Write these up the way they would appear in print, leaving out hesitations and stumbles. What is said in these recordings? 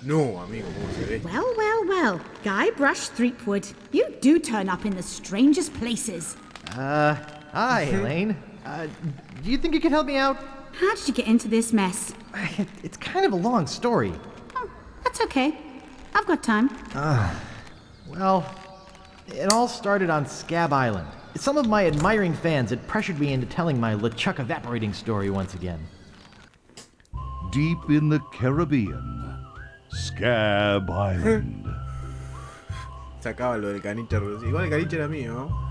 No, amigo, ¿cómo se ve? Well, well, well. Guybrush Threepwood, you do turn up in the strangest places. Hi, Elaine. Do you think you could help me out? How did you get into this mess? It's kind of a long story. Oh, that's okay. I've got time. Well, it all started on Scabb Island. Some of my admiring fans had pressured me into telling my LeChuck evaporating story once again. Deep in the Caribbean, Scabb Island. Sacaba lo del caniche. Igual el caniche era mío, ¿no?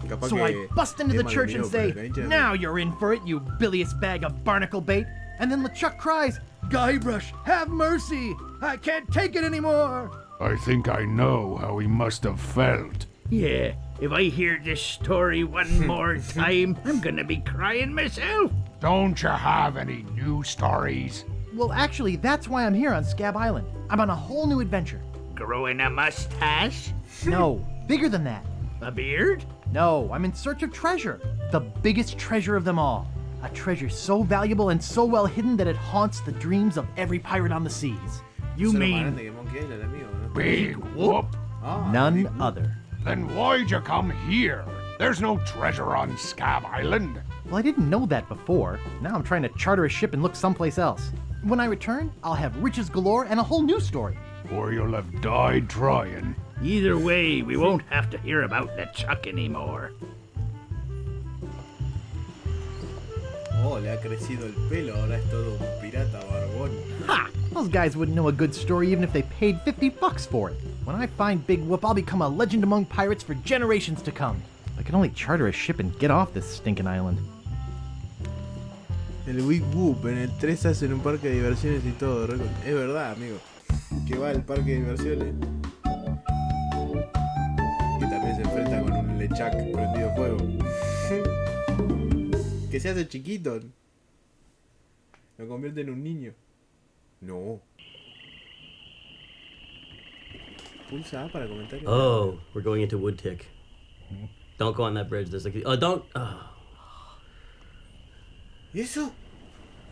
Capaz So que I bust into the es church and malvenido, say, pero el caniche era "Now mío. you're in for it, you bilious bag of barnacle bait." And then LeChuck cries, "Guybrush, have mercy! I can't take it anymore!" I think I know how he must have felt. Yeah, if I hear this story one more time, I'm gonna be crying myself. Don't you have any new stories? Well, actually, that's why I'm here on Scabb Island. I'm on a whole new adventure. Growing a mustache? No, bigger than that. A beard? No, I'm in search of treasure. The biggest treasure of them all. A treasure so valuable and so well hidden that it haunts the dreams of every pirate on the seas. You Eso es lo más mean grande que Monkey Island, amigo, ¿no? Big whoop. Ah, None big whoop. other. Then why'd you come here? There's no treasure on Scabb Island. Well, I didn't know that before. Now I'm trying to charter a ship and look someplace else. When I return, I'll have riches galore and a whole new story. Or you'll have died trying. either way, we won't have to hear about LeChuck anymore. Oh, le ha crecido el pelo, ahora es todo un pirata barbón. Ha! Those guys wouldn't know a good story even if they paid $50 for it. When I find Big Whoop, I'll become a legend among pirates for generations to come. I can only charter a ship and get off this stinking island. El Big Whoop, en el 3 hacen un parque de diversiones y todo. Es verdad, amigo. Que va al parque de diversiones. Y también se enfrenta con un LeChuck prendido fuego. Que se hace chiquito. Lo convierte en un niño. No. Pulsa A para comentarios. Oh, we're going into Wood Tick. Don't go on that bridge. There's like, oh, don't. Oh. ¿Y eso?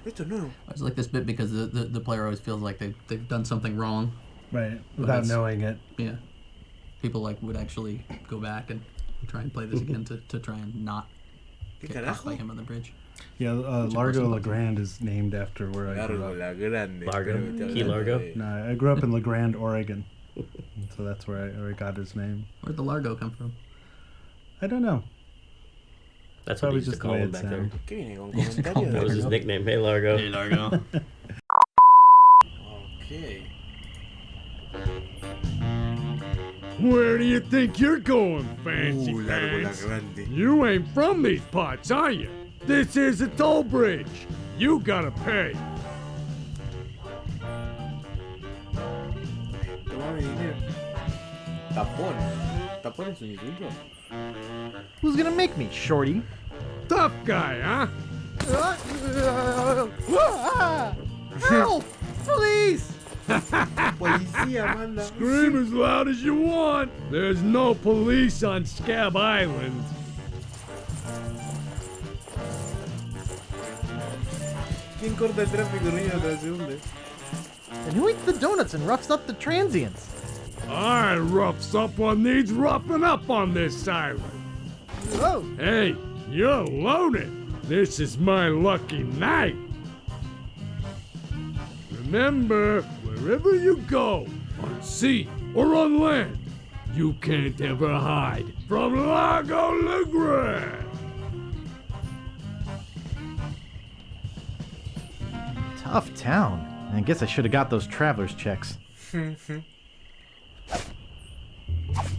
Esto no. I just like this bit because the player always feels like they've done something wrong. Right, without knowing it. Yeah. People like would actually go back and try and play this again to try and not ¿Qué get caught by carajo? him on the bridge. Yeah, Largo Lagrande is named after where I grew Largo up. Lagrande. Largo? Espero que te Key hablando Largo? de- No, I grew up in La Grande, Oregon. So that's where I got his name. Where'd the Largo come from? I don't know. That's what Probably we used to just the call way him it back there. sounds. ¿Qué viene con It's called comentarios? That was his nickname. Hey, Largo. Hey, Largo. Ok. Where do you think you're going, fancy Largo pants? Lagrande. You ain't from these parts, are you? This is a toll bridge. You gotta pay. Toma mi dinero. Tapón. ¿Tapón es un insulto? Who's gonna make me, Shorty? Tough guy, huh? Help! Please! Policía manda. Scream as loud as you want. There's no police on Scabb Island. ¿Quién corta el tráfico ruido tras segundos? And who eats the donuts and roughs up the transients? I rough someone needs roughing up on this island. Oh, Hey, you're loaded. This is my lucky night. Remember, wherever you go, on sea or on land, you can't ever hide from Largo Lagrande. tough town. I guess I should have got those traveler's checks.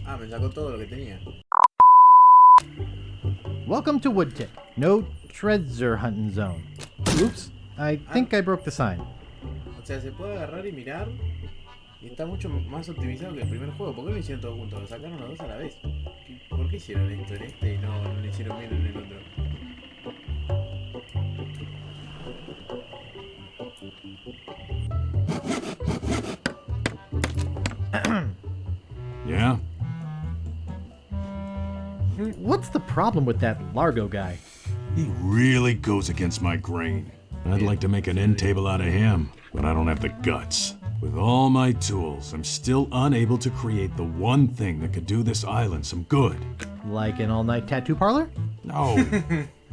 Ah, me sacó todo lo que tenía. Welcome to Wood Tick. No treasure hunting zone. Oops, I think I broke the sign. O sea, se puede agarrar y mirar. Y está mucho más optimizado que el primer juego. ¿Por qué no lo hicieron todos juntos? Lo sacaron los dos a la vez. ¿Por qué hicieron esto en este y no lo hicieron bien en el otro? Yeah? What's the problem with that Largo guy? He really goes against my grain. I'd like to make an end table out of him, but I don't have the guts. With all my tools, I'm still unable to create the one thing that could do this island some good. Like an all-night tattoo parlor? No,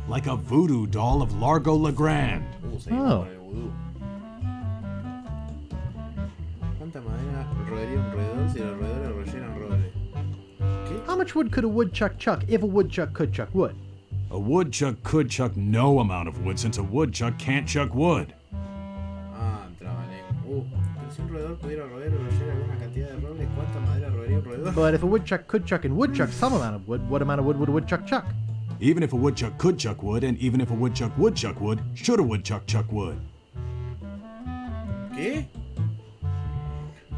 like a voodoo doll of Largo Lagrande. Seguimos con el vudú. ¿Cuánta madera rodearía un roedor si los roedores rellenan roble? ¿Qué? How much wood could a woodchuck chuck if a woodchuck could chuck wood? A woodchuck could chuck no amount of wood since a woodchuck can't chuck wood. Ah, trabalengua. Pero si un roedor pudiera roer o rollar alguna cantidad de roble, ¿cuánta madera rodearía un roedor? But if a woodchuck could chuck and woodchuck some amount of wood, what amount of wood would a woodchuck chuck? Even if a woodchuck could chuck wood, and even if a woodchuck would chuck wood, should a woodchuck chuck wood? ¿Qué?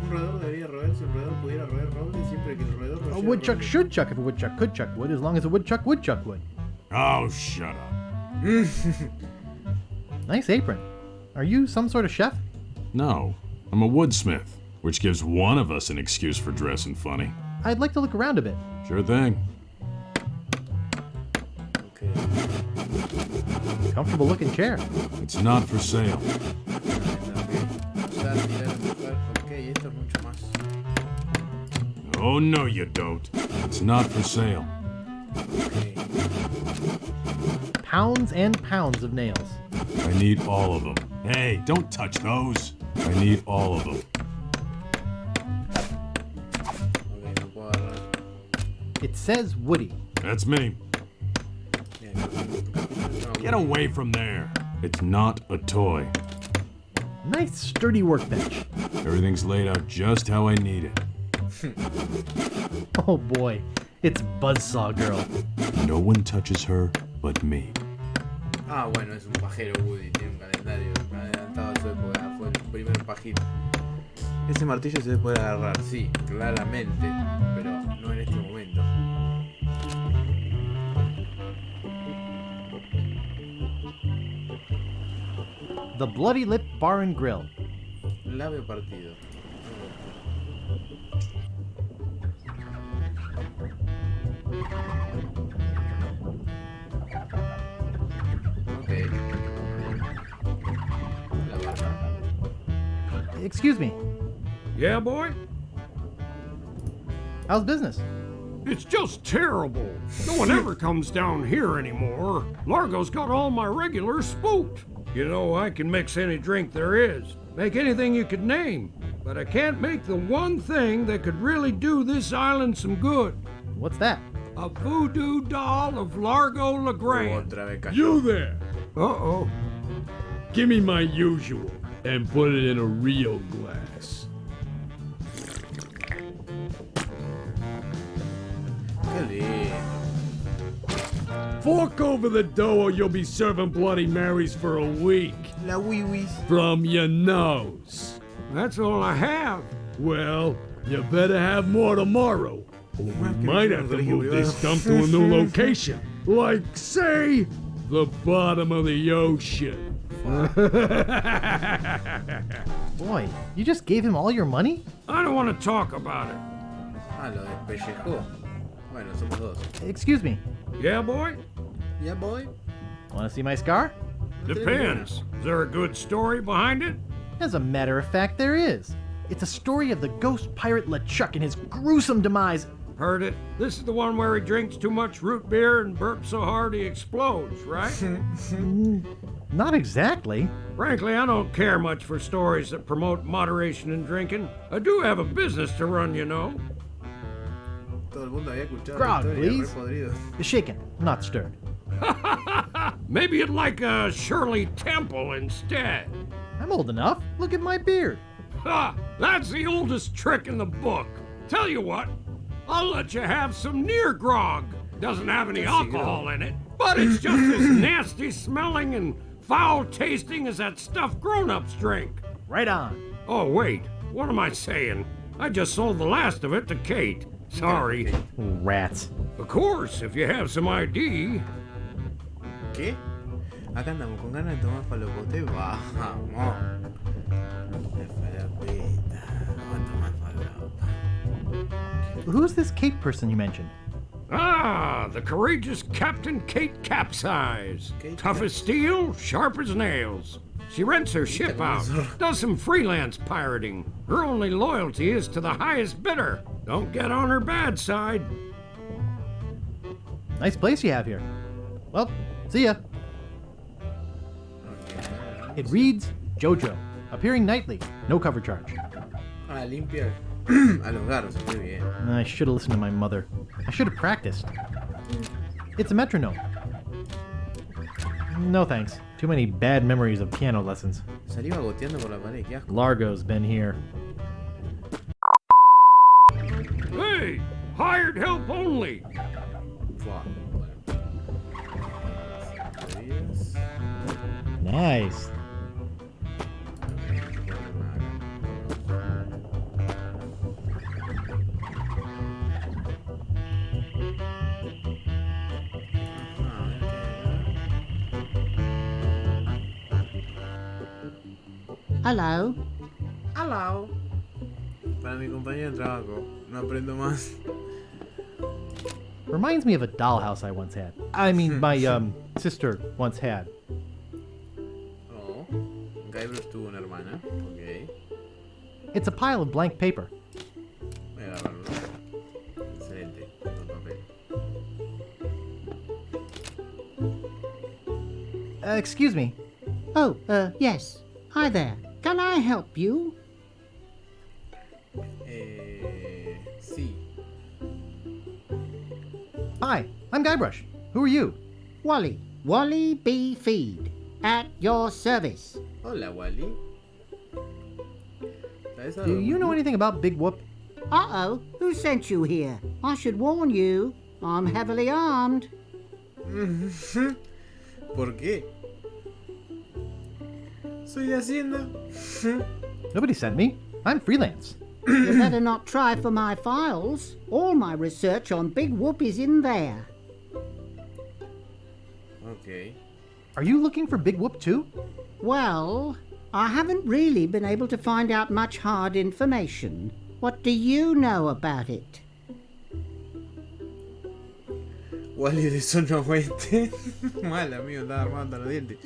Un roedor debería roer si un roedor pudiera roer roble siempre que el roedor A rollara woodchuck roble. should chuck if a woodchuck could chuck wood, as long as a woodchuck would chuck wood. Oh, shut up. Nice apron. Are you some sort of chef? No, I'm a woodsmith, which gives one of us an excuse for dressing funny. I'd like to look around a bit. Sure thing. Okay. Comfortable looking chair. It's not for sale. Usar, tirar, empujar. Ok, esto es mucho más. Oh, no, you don't. It's not for sale. Okay. Pounds and pounds of nails. I need all of them. Hey, don't touch those. I need all of them. Ok, no puedo agarrar. It says Woody. That's me. Bien, no, Get away from there. It's not a toy. Nice sturdy workbench. Everything's laid out just how I need it. Oh boy, it's Buzzsaw Girl. No one touches her but me. Ah, bueno, es un pajero Woody, tiene un calendario adelantado a su época, fue el primer pajito. Ese martillo se puede agarrar, sí, claramente, pero no en este momento. The Bloody Lip Bar and Grill. Labio partido. Ok. La barra. Excuse me, Yeah, boy? how's business? It's just terrible. No one ever comes down here anymore. Largo's got all my regulars spooked. You know, I can mix any drink there is, make anything you could name, but I can't make the one thing that could really do this island some good. What's that? A voodoo doll of Largo Lagrande. Otra vez cayó. You there? Uh-oh. Give me my usual and put it in a real glass. Qué lindo. Fork over the dough or you'll be serving Bloody Marys for a week. La wiwis. From your nose. That's all I have. Well, you better have more tomorrow. Or we might have to move this dump to a new location. Like, say, the bottom of the ocean. Boy, you just gave him all your money? I don't want to talk about it. Ah, lo despellejó. Bueno, somos dos. Excuse me, Yeah, boy? Ya voy. wanna see my scar? Depends. Is there a good story behind it? As a matter of fact, there is. It's a story of the ghost pirate LeChuck and his gruesome demise. Heard it. This is the one where he drinks too much root beer and burps so hard he explodes, right? Not exactly. Frankly, I don't care much for stories that promote moderation in drinking. I do have a business to run, you know. Todo el mundo había escuchado Grog, la historia, please. re podrido. Shaken, not stirred. Maybe you'd like a Shirley Temple instead. I'm old enough. Look at my beard. Ha! That's the oldest trick in the book. Tell you what, I'll let you have some near grog. Doesn't have any alcohol in it, but it's just as nasty smelling and foul tasting as that stuff grown-ups drink. Right on. Oh, wait, what am I saying? I just sold the last of it to Kate. Sorry. Rats. Of course, if you have some ID. ¿Qué? Acá andamos con ganas de tomar falopote. Vamos. Falopita. Vamos a tomar falopa. Who's this Kate person you mentioned? Ah, the courageous Captain Kate Capsize. Kate Tough as steel, sharp as nails. She rents her ship out, does some freelance pirating. Her only loyalty is to the highest bidder. Don't get on her bad side. Nice place you have here. Well, see ya. It reads JoJo, appearing nightly, no cover charge. Ah, limpia a los gatos, muy bien. I should have listened to my mother. I should have practiced. It's a metronome. No thanks. Too many bad memories of piano lessons. Saliva goteando por la pared, qué asco. Largo's been here. Hey, hired help only. Fua, bueno. Días. Nice. Hello. Hello. Para mi compañero de trabajo, no aprendo más. Reminds me of a dollhouse I once had. I mean, my sister once had. Oh, Gabriel tuvo una hermana. Ok. It's a pile of blank paper. Voy a agarrarlo. Excelente. Con papel. Excuse me. Oh, yes. Hi there. Can I help you? Sí. Hi, I'm Guybrush. Who are you? Wally. Wally B. Feed. At your service. Hola, Wally. Do you know anything about Big Whoop? Uh-oh. Who sent you here? I should warn you. I'm heavily armed. ¿Por qué? Soy de Hacienda. Nobody sent me. I'm freelance. You better not try for my files. All my research on Big Whoop is in there. Ok. Are you looking for Big Whoop too? Well, I haven't really been able to find out much hard information. What do you know about it? Wally de zona oeste. Mal, amigo, estaba armando hasta los dientes.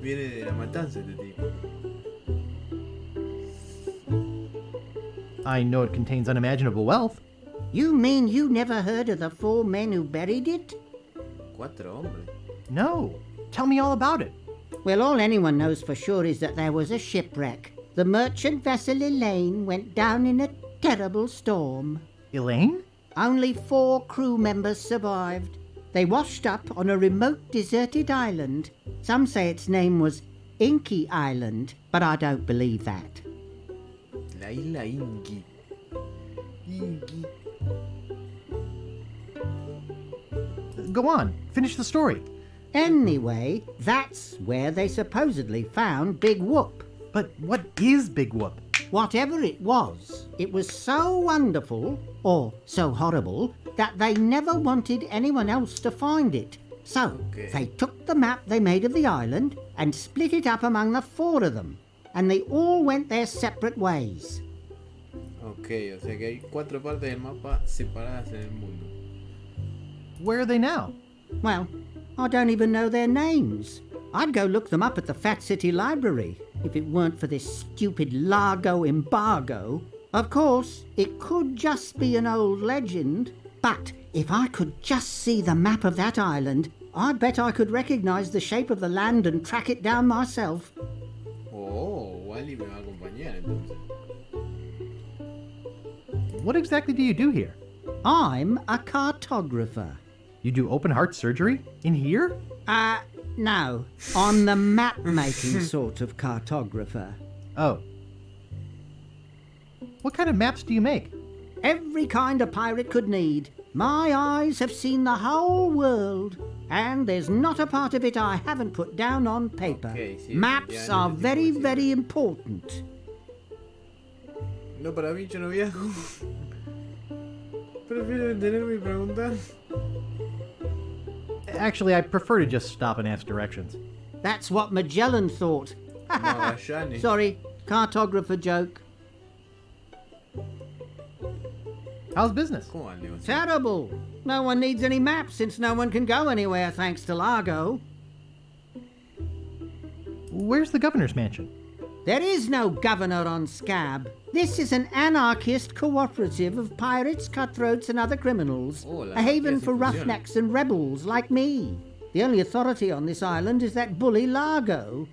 Viene de la matanza este tipo. I know it contains unimaginable wealth. You mean you never heard of the 4 men who buried it? 4 hombres. No. Tell me all about it. Well, all anyone knows for sure is that there was a shipwreck. The merchant vessel Elaine went down in a terrible storm. Elaine? Only 4 crew members survived. They washed up on a remote deserted island. Some say its name was Inky Island, but I don't believe that. La isla Inky. Inky. Go on. Finish the story. Anyway, that's where they supposedly found Big Whoop. But what is Big Whoop? Whatever it was so wonderful, or so horrible, that they never wanted anyone else to find it. So, they took the map they made of the island and split it up among the 4 of them, and they all went their separate ways. Ok, o sea que hay 4 partes del mapa separadas en el mundo. Where are they now? Well, I don't even know their names. I'd go look them up at the Fat City Library, if it weren't for this stupid Largo embargo. Of course, it could just be an old legend, but if I could just see the map of that island, I bet I could recognize the shape of the land and track it down myself. Oh, Wally me va a acompañar entonces. What exactly do you do here? I'm a cartographer. You do open heart surgery? In here? No. I'm the map-making sort of cartographer. Oh. What kind of maps do you make? Every kind a pirate could need. My eyes have seen the whole world, and there's not a part of it I haven't put down on paper. Okay, sí, Maps are very, very important. No, para mí yo no viajo. Prefiero detenerme y preguntar. Actually, I prefer to just stop and ask directions. That's what Magellan thought. Magallanes. Sorry, cartographer joke. How's business? ¿Cómo va el negocio? Terrible. No one needs any maps since no one can go anywhere thanks to Largo. Where's the governor's mansion? There is no governor on Scabb. This is an anarchist cooperative of pirates, cutthroats, and other criminals. A haven for roughnecks and rebels like me. The only authority on this island is that bully Largo.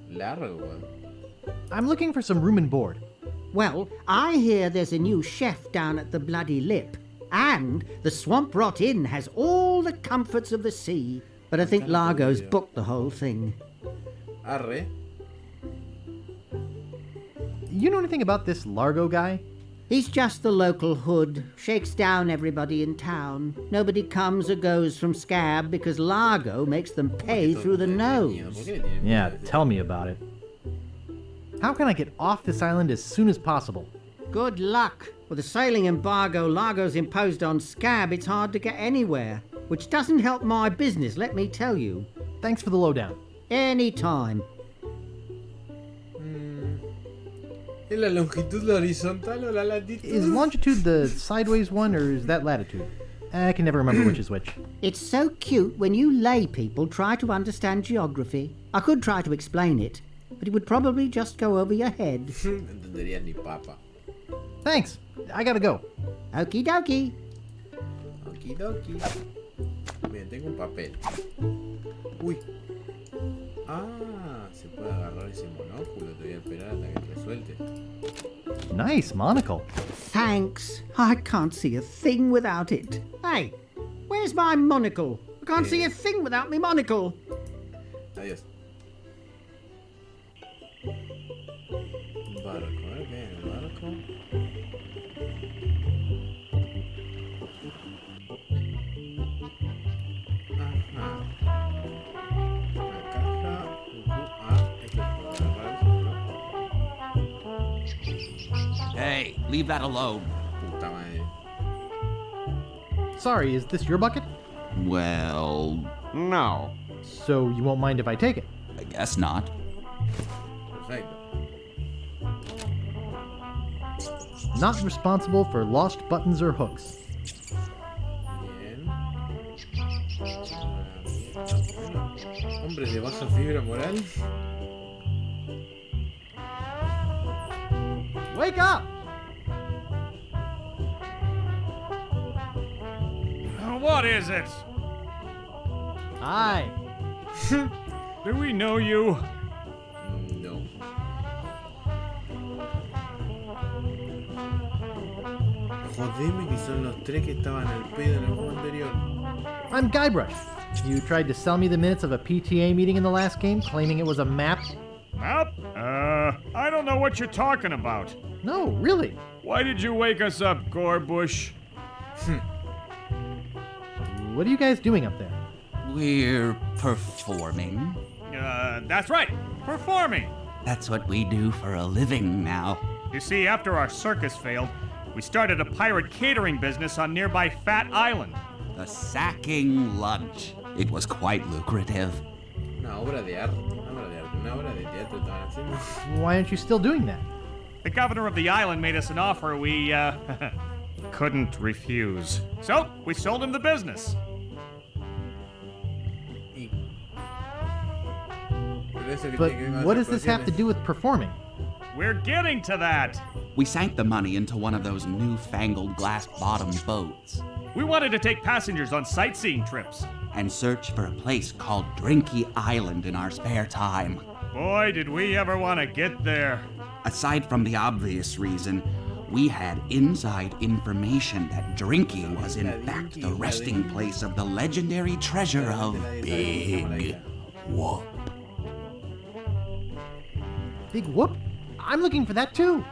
Largo. I'm looking for some room and board. Well, I hear there's a new chef down at the Bloody Lip. And the Swamp Rot Inn has all the comforts of the sea. But I think Largo's booked the whole thing. Arre. You know anything about this Largo guy? He's just the local hood, shakes down everybody in town. Nobody comes or goes from Scabb because Largo makes them pay through the nose. Yeah, tell me about it. How can I get off this island as soon as possible? Good luck. With the sailing embargo Largo's imposed on Scabb, it's hard to get anywhere. Which doesn't help my business, let me tell you. Thanks for the lowdown. Anytime. ¿Es la longitud la horizontal o la latitud? Is longitude the sideways one, or is that latitude? I can never remember which is which. It's so cute when you lay people try to understand geography. I could try to explain it, but it would probably just go over your head. No entenderías ni papa. Thanks. I gotta go. Okie dokie. Okidoki. Bien, tengo un papel. Uy. Ah, se puede agarrar ese monóculo. Te voy a esperar hasta que te suelte. Nice monocle. Thanks. I can't see a thing without it. Hey, where's my monocle? I can't see a thing without me monocle. Adiós. Un barco, a ver qué es un barco. Hey, leave that alone. Puta madre. Sorry, is this your bucket? Well, no. So you won't mind if I take it? I guess not. Perfecto. Not responsible for lost buttons or hooks. Bien. Hombre de baja fibra moral. Wake up! What is it? Hi. Do we know you? No. Jodeme que son los tres que estaban al pedo en el juego anterior. I'm Guybrush. You tried to sell me the minutes of a PTA meeting in the last game, claiming it was a map. Map? I don't know what you're talking about. No, really. Why did you wake us up, Gorbush? What are you guys doing up there? We're performing. That's right. Performing. That's what we do for a living now. You see, after our circus failed, we started a pirate catering business on nearby Fat Island. The Sacking Lunch. It was quite lucrative. Una obra de arte. Una obra de teatro estaban haciendo. Why aren't you still doing that? The governor of the island made us an offer we, couldn't refuse. So, we sold him the business. But what does this have to do with performing? We're getting to that. We sank the money into one of those newfangled glass-bottom boats. We wanted to take passengers on sightseeing trips. And search for a place called Drinky Island in our spare time. Boy, did we ever want to get there. Aside from the obvious reason, we had inside information that Drinky was in fact the resting place of the legendary treasure of Big Whoop. Big Whoop? I'm looking for that too.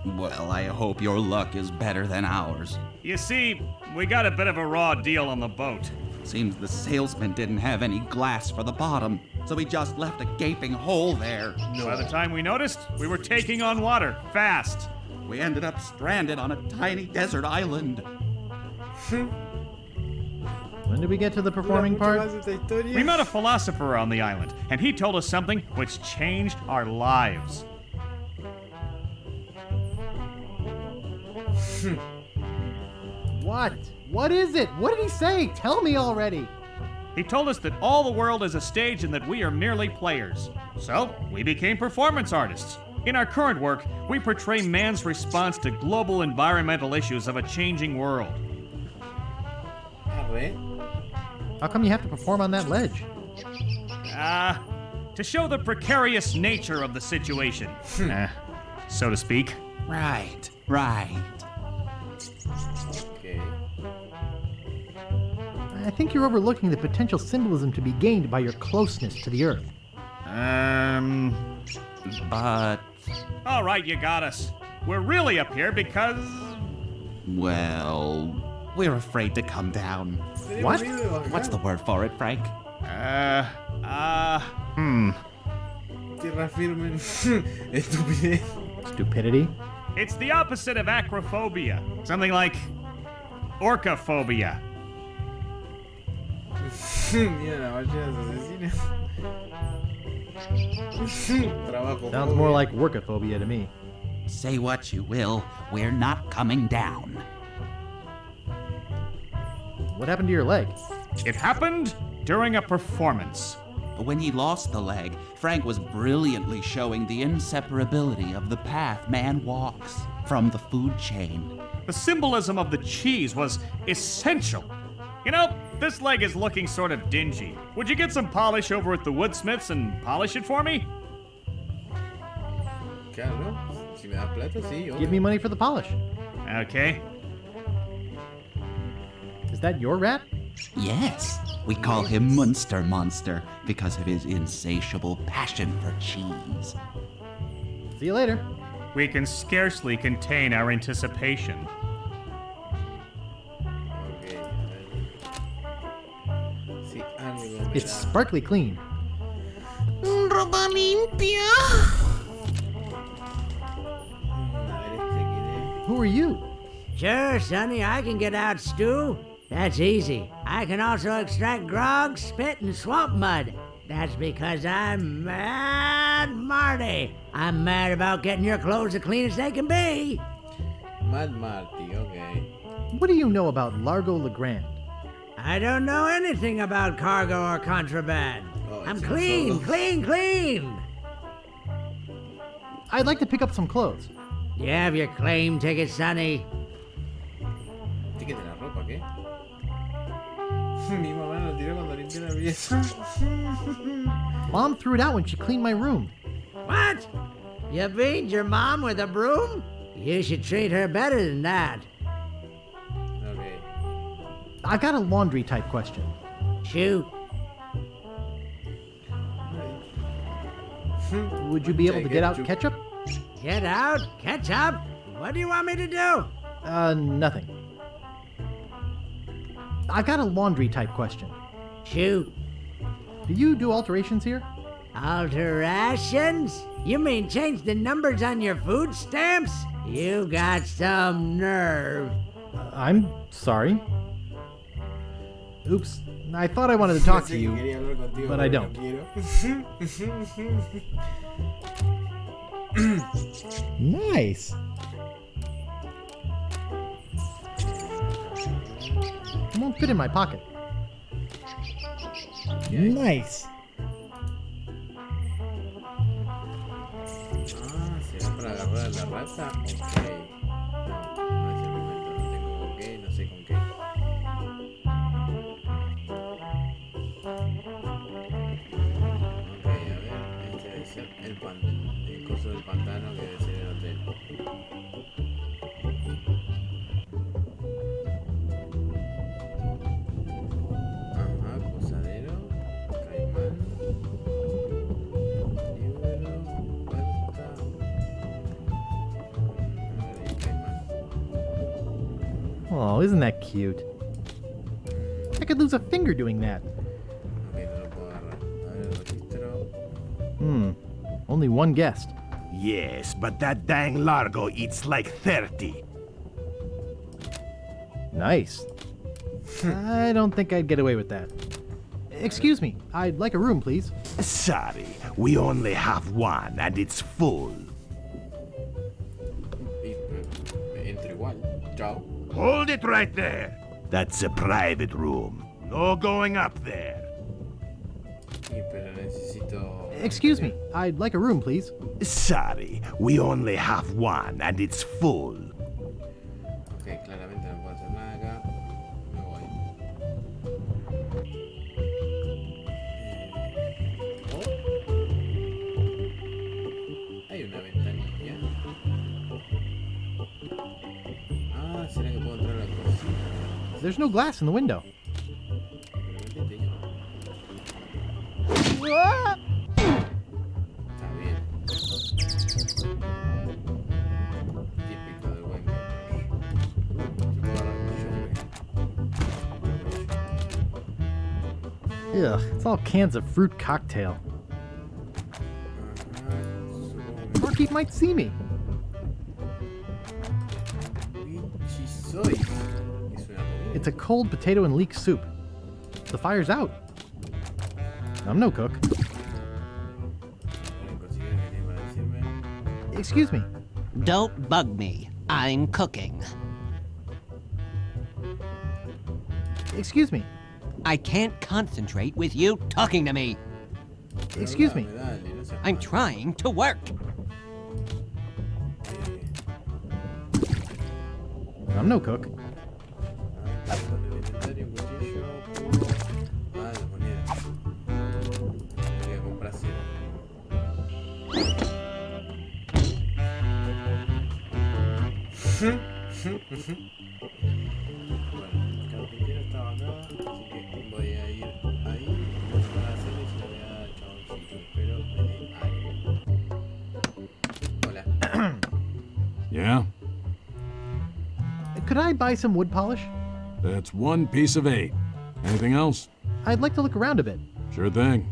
Well, I hope your luck is better than ours. You see, we got a bit of a raw deal on the boat. Seems the salesman didn't have any glass for the bottom, so he just left a gaping hole there. By the time we noticed, we were taking on water, fast. We ended up stranded on a tiny desert island. When did we get to the performing part? We met a philosopher on the island, and he told us something which changed our lives. What? What is it? What did he say? Tell me already. He told us that all the world is a stage and that we are merely players. So, we became performance artists. In our current work, we portray man's response to global environmental issues of a changing world. Arre. How come you have to perform on that ledge? To show the precarious nature of the situation. So to speak. Right. Okay. I think you're overlooking the potential symbolism to be gained by your closeness to the Earth. But, All right, you got us. We're really up here because... well, we're afraid to come down. What? What's the word for it, Frank? Tierra firme. Estupidez. Stupidity? It's the opposite of acrophobia. Something like orcaphobia. Mira la ballena asesina. Trabajo. Sounds more like workophobia to me. Say what you will, we're not coming down. What happened to your leg? It happened during a performance. When he lost the leg, Frank was brilliantly showing the inseparability of the path man walks from the food chain. The symbolism of the cheese was essential. You know, this leg is looking sort of dingy. Would you get some polish over at the woodsmiths and polish it for me? Claro. Si me das plata, sí. Give me money for the polish. Okay. Is that your rat? Yes, we call him Munster Monster because of his insatiable passion for cheese. See you later. We can scarcely contain our anticipation. Ok, a ver. Si algo me It's da. sparkly clean. Ropa limpia. A ver, ¿quién es? Who are you? Sure, Sonny, I can get out stew. That's easy. I can also extract grog, spit, and swamp mud. That's because I'm Mad Marty. I'm mad about getting your clothes as clean as they can be. Mad Marty, okay. What do you know about Largo Lagrande? I don't know anything about cargo or contraband. Oh, I'm it's clean, Todo. clean. I'd like to pick up some clothes. You have your claim ticket, Sonny. ¿Ticket de la ropa, qué? Mi mamá lo tiró cuando limpié la pieza. Mom threw it out when she cleaned my room. What? You beat your mom with a broom? You should treat her better than that. Okay. I've got a laundry type question. Shoot. Would you be able to get out ketchup? Get out? Catch up? What do you want me to do? Nothing. I've got a laundry type question. Shoot. Do you do alterations here? Alterations? You mean change the numbers on your food stamps? You got some nerve. I'm sorry. Oops. I thought I wanted to talk to you, but I don't. Nice. It won't fit in my pocket. Nice. Ah, ¿será para agarrar a la rata? Ok. No, no es el momento, no tengo con qué, no sé con qué. Ok, a ver, este debe ser el coso del pantano que debe ser el hotel. Ajá, posadero, caimán, libro, puerta. A ver, caimán. Oh, isn't that cute? I could lose a finger doing that. Ok, no lo puedo agarrar. A ver, el registro. Only one guest. Yes, but that dang Largo eats like 30. Nice. I don't think I'd get away with that. Excuse me, I'd like a room, please. Sorry, we only have one and it's full. Entro igual. Chao. Hold it right there. That's a private room. No going up there. Sí, pero necesito... Excuse me, I'd like a room, please. Sorry, we only have one and it's full. Ok, claramente no puedo hacer nada acá. Me voy. Hay una ventanilla. Ah, ¿será que puedo entrar a la cocina? There's no glass in the window. Está bien. Típico del buen Ugh, it's all cans of fruit cocktail. Barkeep might see me. It's a cold potato and leek soup. The fire's out. I'm no cook. Excuse me. Don't bug me. I'm cooking. Excuse me. I can't concentrate with you talking to me. Excuse me. I'm trying to work. I'm no cook. Bueno, el carpintero estaba acá, así que voy a ir ahí para hacerle y se lo voy a dar al chaboncito. Espero me dé algo. Hola. Yeah? Could I buy some wood polish? That's 1 piece of 8. Anything else? I'd like to look around a bit. Sure thing.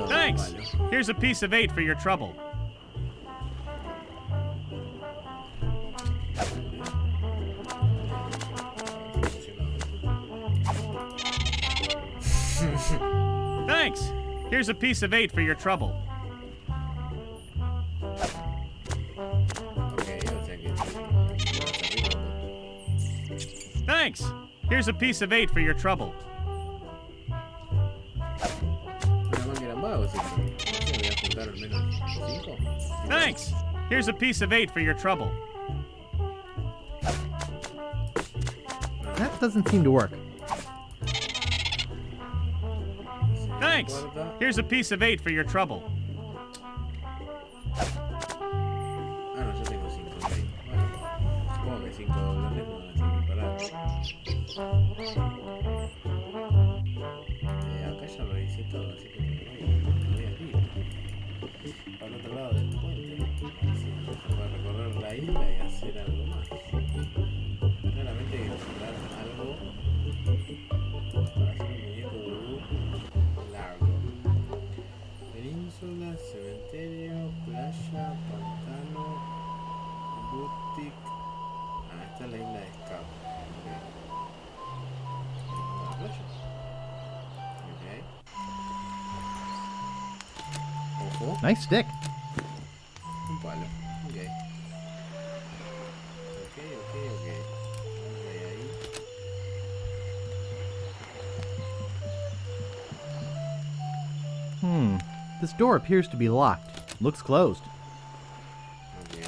Thanks. Here's a piece of 8 for your trouble. Thanks. Here's a piece of 8 for your trouble. Thanks. Here's a piece of 8 for your trouble. Thanks. Here's a piece of 8 for your trouble. That doesn't seem to work. Thanks. Here's a piece of 8 for your trouble. Acá ya lo hice todo, así que me voy a ir para el otro lado del puente. Así se puede recorrer la isla y hacer algo más. Claramente hay que encontrar algo para hacer un muñeco vudú largo. Península, cementerio, playa, pantano, boutique. Ah, esta es la isla de Scabb. Nice stick. Un palo. Ok. Ok. Ahí. This door appears to be locked. Looks closed. Ok.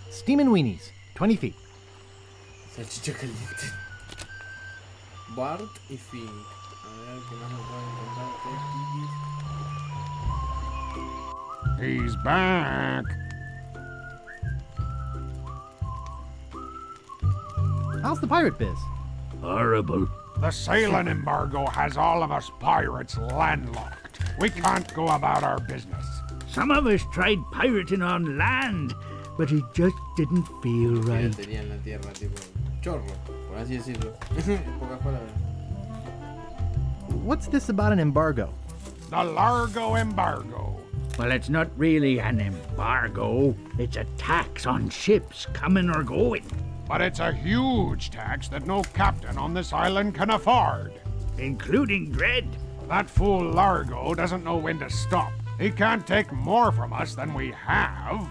Steamin' weenies. 20 feet. Salchicha caliente. Bart y Fink. A ver qué más nos pueden encontrar. He's back. How's the pirate biz? Horrible. The sailing embargo has all of us pirates landlocked. We can't go about our business. Some of us tried pirating on land, but it just didn't feel right. Piratería en la tierra, tipo chorro, por así decirlo. En pocas palabras. What's this about an embargo? The Largo embargo. Well, it's not really an embargo. It's a tax on ships coming or going. But it's a huge tax that no captain on this island can afford. Including bread. That fool Largo doesn't know when to stop. He can't take more from us than we have.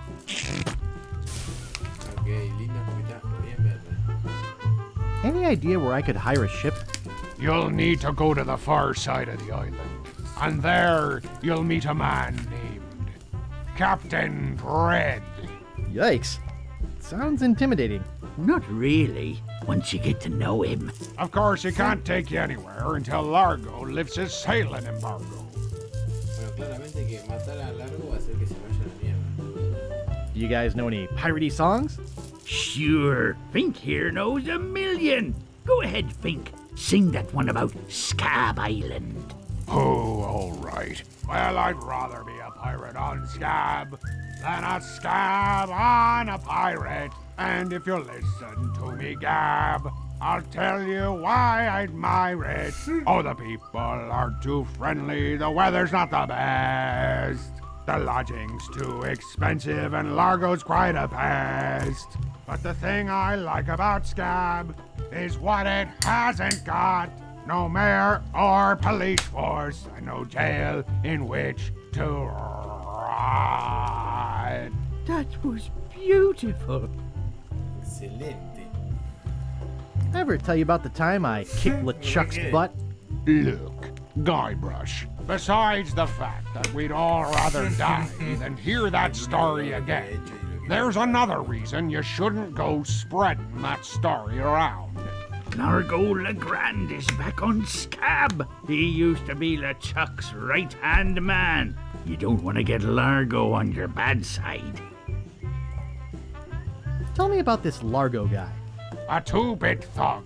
Ok, linda comentario, bien verde. Any idea where I could hire a ship? You'll need to go to the far side of the island. And there you'll meet a man named Captain Bread. Yikes. Sounds intimidating. Not really, once you get to know him. Of course, he can't take you anywhere until Largo lifts his sailing embargo. Bueno, claramente que matar a Largo va a hacer que se vaya a la mierda. Do you guys know any piratey songs? Sure, Fink here knows a million. Go ahead, Fink. Sing that one about Scabb Island. Oh, all right. Well, I'd rather be a pirate on Scabb than a scab on a pirate. And if you listen to me gab, I'll tell you why I admire it. Oh, the people are too friendly, the weather's not the best. The lodging's too expensive and Largo's quite a pest. But the thing I like about Scabb is what it hasn't got. No mayor or police force, and no jail in which to ride. That was beautiful. Excelente. Ever tell you about the time I kicked LeChuck's butt? Look, Guybrush, besides the fact that we'd all rather die than hear that story again, there's another reason you shouldn't go spreading that story around. Largo Lagrande is back on Scabb. He used to be LeChuck's right-hand man. You don't want to get Largo on your bad side. Tell me about this Largo guy. A two-bit thug.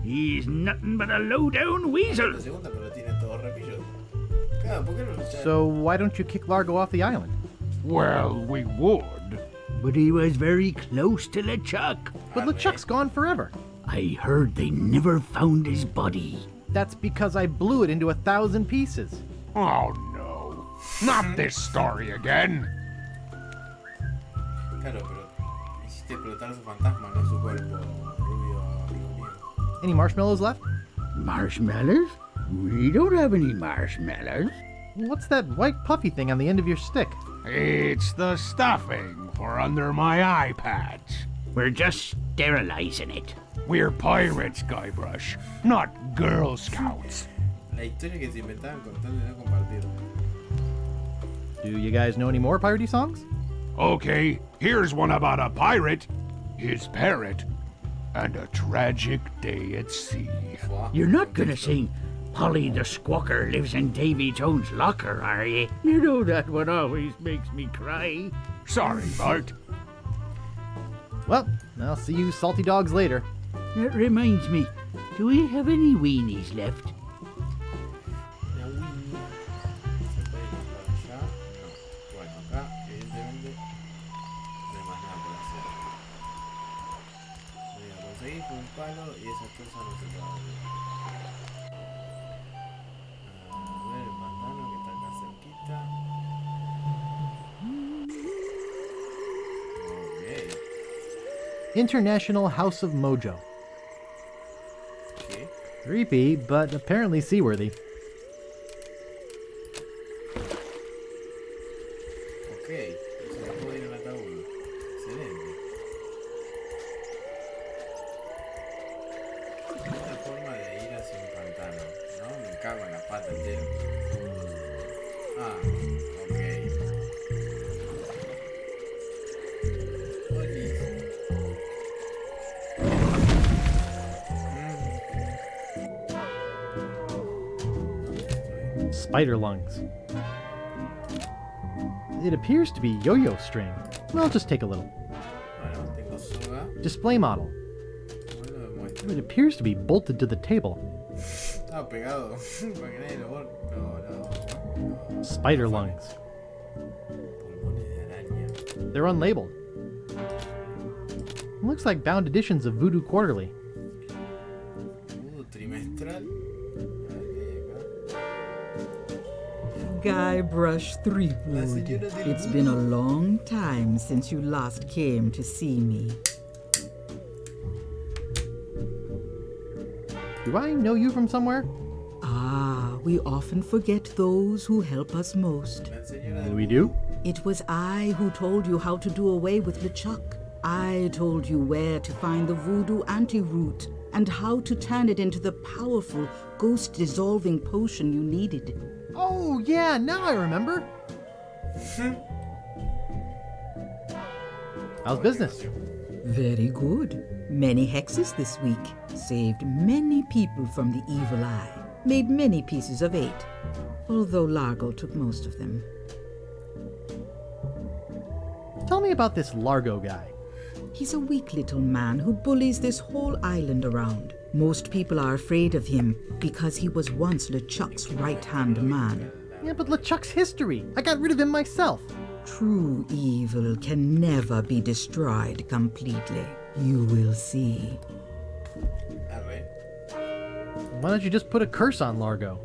He's nothing but a low-down weasel. La segunda, pero tiene todo repillo. Claro, ¿por qué no luchar? So why don't you kick Largo off the island? Well, we would. But he was very close to LeChuck. But LeChuck's gone forever. I heard they never found his body. That's because I blew it into 1,000 pieces. Oh no, not this story again. Claro, pero hiciste explotar su fantasma, no su cuerpo rubio amigo mío. Any marshmallows left? Marshmallows? We don't have any marshmallows. What's that white puffy thing on the end of your stick? It's the stuffing for under my eye patch. We're just sterilizing it. We're pirates, Guybrush, not Girl Scouts. La historia que se inventaban con tal de no compartir. Do you guys know any more piratey songs? Okay, here's one about a pirate, his parrot, and a tragic day at sea. You're not gonna sing Polly the Squawker lives in Davy Jones' locker, are you? You know that one always makes me cry. Sorry, Bart. Well, I'll see you salty dogs later. That reminds me, do we have any weenies left? La Winnie. Se puede ir para allá. No. Bueno, acá, evidentemente, no hay más nada por hacer. Voy a conseguir un palo y esas cosas no se pueden abrir. A ver el pantano que está acá cerquita. Ok. International House of Mojo. ¿Qué? Creepy, but apparently seaworthy. Ok, se puede ir al ataúd. Excelente. Esta forma de ir hacia un pantano, ¿no? Me cago en la pata entera. Ah, ok. Spider lungs. It appears to be yo-yo string. Well, just take a little. Bueno, tengo soga. Display model. Bueno, me muestro. It appears to be bolted to the table. Estaba pegado. Para que nadie lo borre. No. Spider lungs. Pulmones de araña. They're unlabeled. Looks like bound editions of Voodoo Quarterly. Vudu trimestral. A ver qué hay acá. Guybrush Threepwood. It's been a long time since you last came to see me. Do I know you from somewhere? Ah, we often forget those who help us most. We do? It was I who told you how to do away with LeChuck. I told you where to find the voodoo anti-root and how to turn it into the powerful ghost-dissolving potion you needed. Oh, yeah, now I remember. How's business? Very good. Many hexes this week. Saved many people from the evil eye. Made many pieces of 8. Although Largo took most of them. Tell me about this Largo guy. He's a weak little man who bullies this whole island around. Most people are afraid of him because he was once LeChuck's right-hand man. Yeah, but LeChuck's history. I got rid of him myself. True evil can never be destroyed completely. You will see. Why don't you just put a curse on Largo?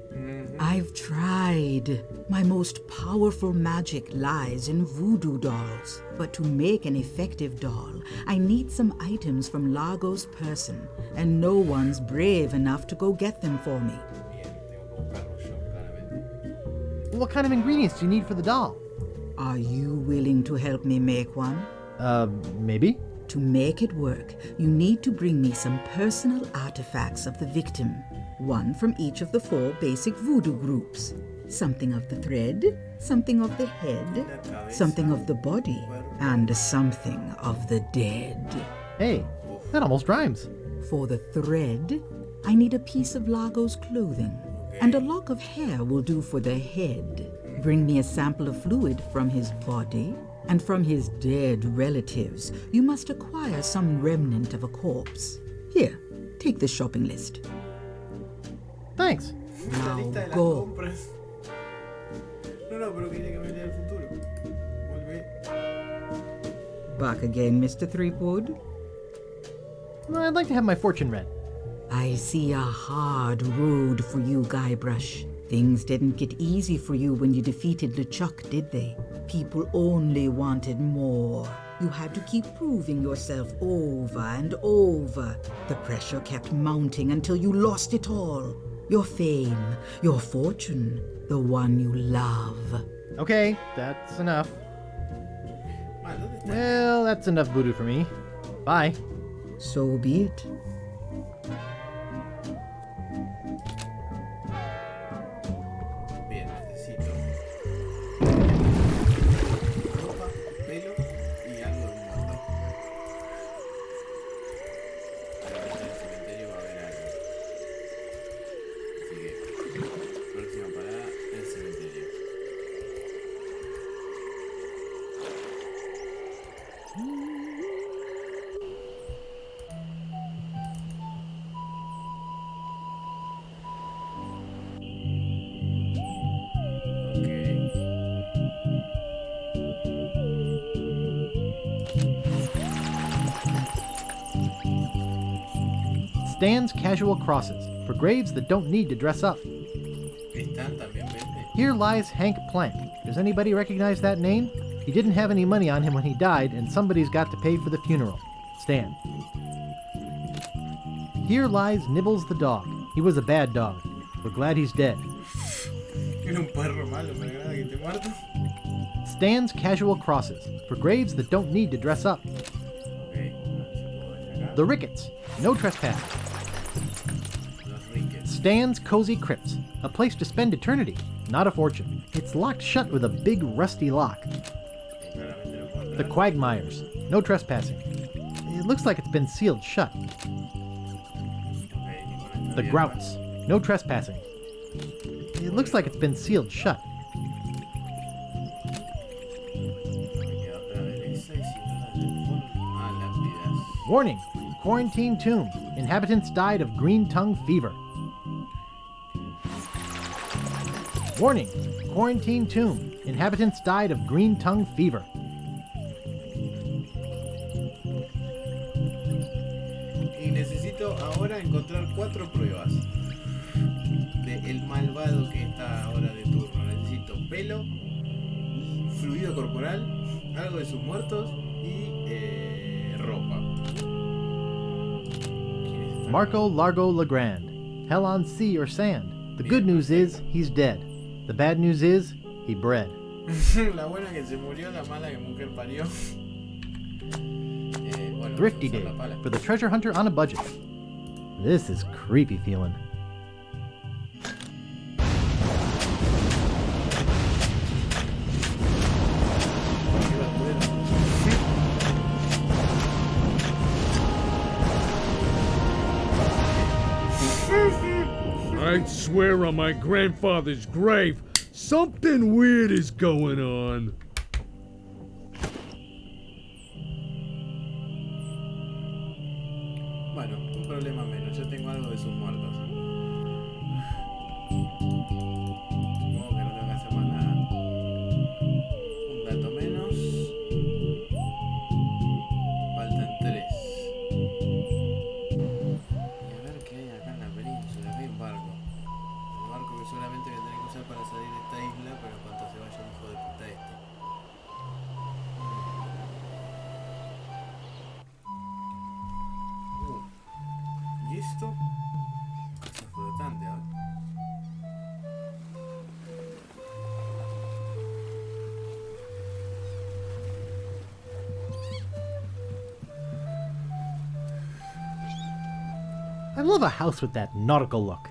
I've tried. My most powerful magic lies in voodoo dolls. But to make an effective doll, I need some items from Largo's person, and no one's brave enough to go get them for me. What kind of ingredients do you need for the doll? Are you willing to help me make one? Maybe. To make it work, you need to bring me some personal artifacts of the victim. One from each of the 4 basic voodoo groups. Something of the thread, something of the head, something of the body, and something of the dead. Hey, that almost rhymes. For the thread, I need a piece of Largo's clothing, and a lock of hair will do for the head. Bring me a sample of fluid from his body, and from his dead relatives, you must acquire some remnant of a corpse. Here, take the shopping list. Thanks. Now go. Back again, Mr. Threepwood? I'd like to have my fortune read. I see a hard road for you, Guybrush. Things didn't get easy for you when you defeated LeChuck, did they? People only wanted more. You had to keep proving yourself over and over. The pressure kept mounting until you lost it all. Your fame, your fortune, the one you love. Okay, that's enough. Well, that's enough voodoo for me. Bye. So be it. Stan's Casual Crosses, for grades that don't need to dress up. Here lies Hank Plank. Does anybody recognize that name? He didn't have any money on him when he died, and somebody's got to pay for the funeral. Stan. Here lies Nibbles the dog. He was a bad dog. We're glad he's dead. Stan's Casual Crosses, for grades that don't need to dress up. The Ricketts, no trespassing. Stan's Cozy Crypts, a place to spend eternity, not a fortune. It's locked shut with a big rusty lock. The Quagmires, no trespassing. It looks like it's been sealed shut. The Grouts, no trespassing. It looks like it's been sealed shut. Warning! Quarantine tomb. Inhabitants died of green tongue fever. Warning! Quarantine tomb. Inhabitants died of green tongue fever. Y necesito ahora encontrar 4 pruebas de el malvado que está ahora de turno. necesito pelo, fluido corporal, algo de sus muertos y ropa. Marco Largo Lagrande. Hell on sea or sand. The good news is he's dead. The bad news is he bred. La buena que se murió, la mala que mujer parió. Bueno, Thrifty day for the treasure hunter on a budget. This is creepy feeling. I swear on my grandfather's grave, something weird is going on. Bueno, un problema menos, ya tengo algo de sus muertos. Supongo que no tengo que hacer más nada. Un dato menos. Faltan 3. Y a ver qué hay acá en la península. Acá hay un barco. Un barco que seguramente voy a tener que usar para salir de esta isla, pero en cuanto se vaya el hijo de puta este. ¿Y esto? Es flotante, ¿eh? I love a house with that nautical look.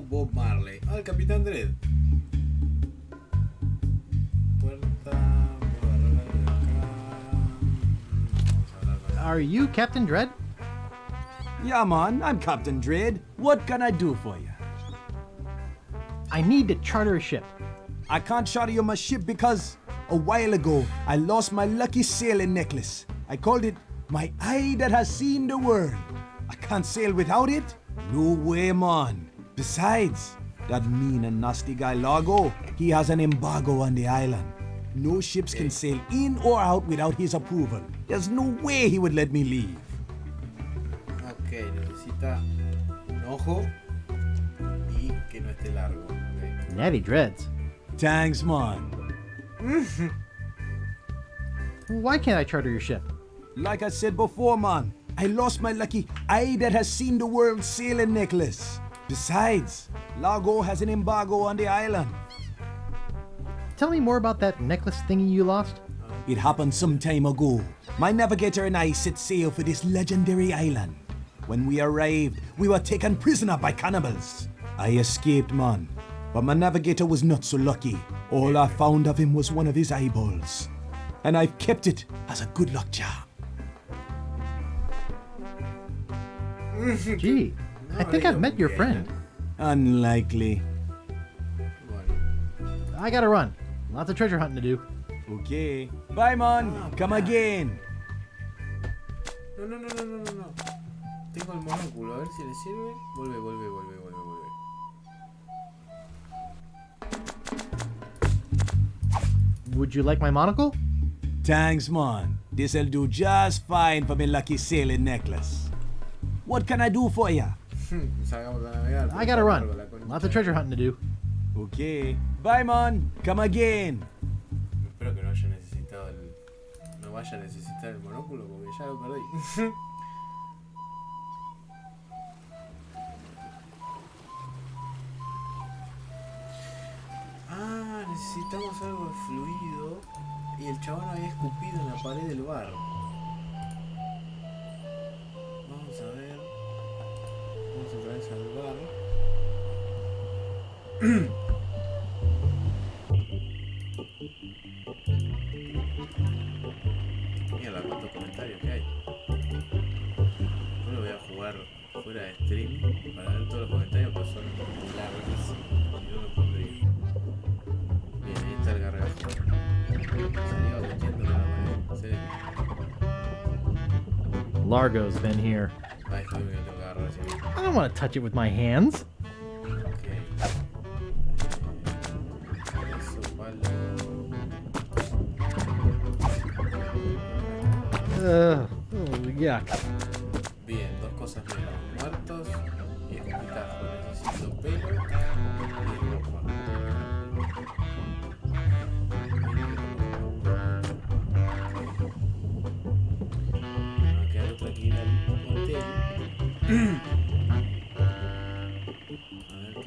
Bob Marley. Ah, el Capitán Dredd. Are you Captain Dredd? Yeah, man, I'm Captain Dredd. What can I do for you? I need to charter a ship. I can't charter you my ship because a while ago I lost my lucky sailing necklace. I called it my eye that has seen the world. I can't sail without it? No way, man. Besides, that mean and nasty guy Largo, he has an embargo on the island. No ships can sail in or out without his approval. There's no way he would let me leave. Ok, necesita un ojo y que no esté largo. Okay. Natty dreads. Thanks, man. Why can't I charter your ship? Like I said before, man, I lost my lucky eye that has seen the world sailing necklace. Besides, Largo has an embargo on the island. Tell me more about that necklace thingy you lost. It happened some time ago. My navigator and I set sail for this legendary island. When we arrived, we were taken prisoner by cannibals. I escaped, man, but my navigator was not so lucky. All I found of him was one of his eyeballs, and I've kept it as a good luck charm. Gee, I think I've met your friend. Unlikely. I gotta run. Lots of treasure hunting to do. Okay. Bye, man. Come again. No. Tengo el monóculo, a ver si le sirve. Vuelve. Would you like my monocle? Thanks, man. This'll do just fine for my lucky sailing necklace. What can I do for ya? I gotta run. Lots of treasure hunting to do. Okay. Bye, man. Come again. Espero que no vaya a necesitar el monóculo porque ya lo perdí. Necesitamos algo de fluido y el chabón había escupido en la pared del bar. Vamos a ver. Vamos otra vez al bar. Mierda, cuántos comentarios que hay. Yo lo voy a jugar fuera de stream para ver todos los comentarios que son larguísimos. Yo no puedo ir. Bien, ahí está el gargajón. Salió metiéndolo en la pared. Largo's been here. Ay, joder, me tengo que agarrar así. I don't want to touch it with my hands. Yuck. Bien, dos cosas menos. Muertos y escupitajo. Necesito pelo. qué